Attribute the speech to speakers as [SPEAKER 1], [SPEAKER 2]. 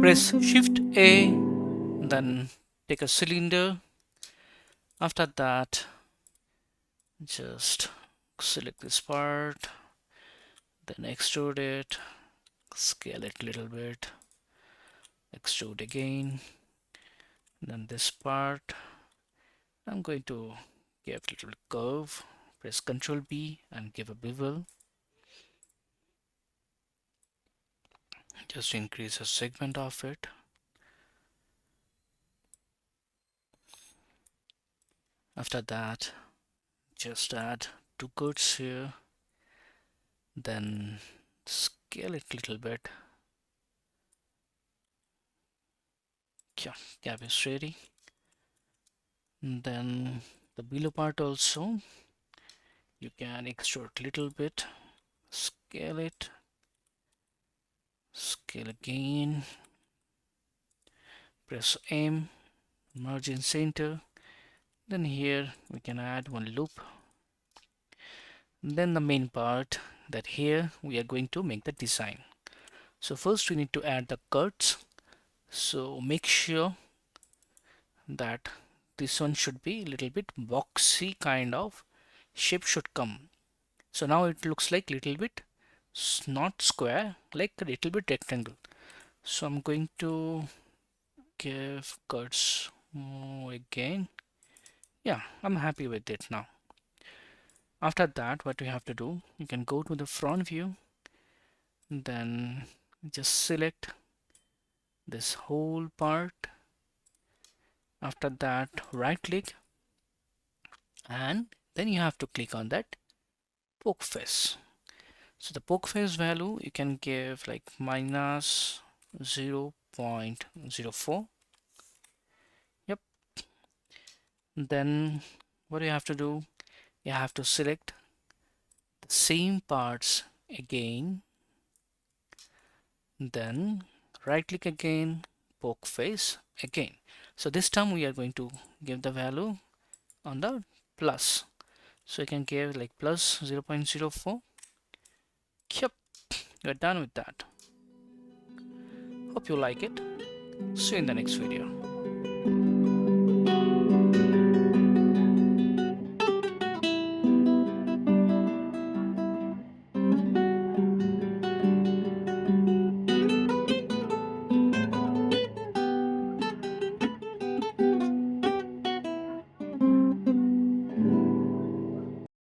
[SPEAKER 1] Press Shift A, then take a cylinder. After that, just select this part, then extrude it, scale it a little bit, extrude again, then this part. I'm going to give a little curve, press Ctrl B and give a bevel. Just increase a segment of it. After that, just add two cuts here, then scale it a little bit. Yeah, cap is ready. And then the below part also, you can extrude a little bit, scale it, scale again, press M, merge in center. Then here we can add one loop. Then the main part, that here we are going to make the design. So first we need to add the cuts. So make sure that this one should be a little bit boxy kind of shape should come. So now it looks like little bit not square, like a little bit rectangle. So I'm going to give cuts again. Yeah, I'm happy with it now. After that, what we have to do, you can go to the front view, then just select this whole part. After that, right click, and then you have to click on that poke face. So the poke face value you can give like minus 0.04. Yep. Then what you have to do, you have to select the same parts again, then right click again, poke face again. So this time we are going to give the value on the plus. So you can give like plus 0.04. Yep, you're done with that. Hope you like it. See you in the next video.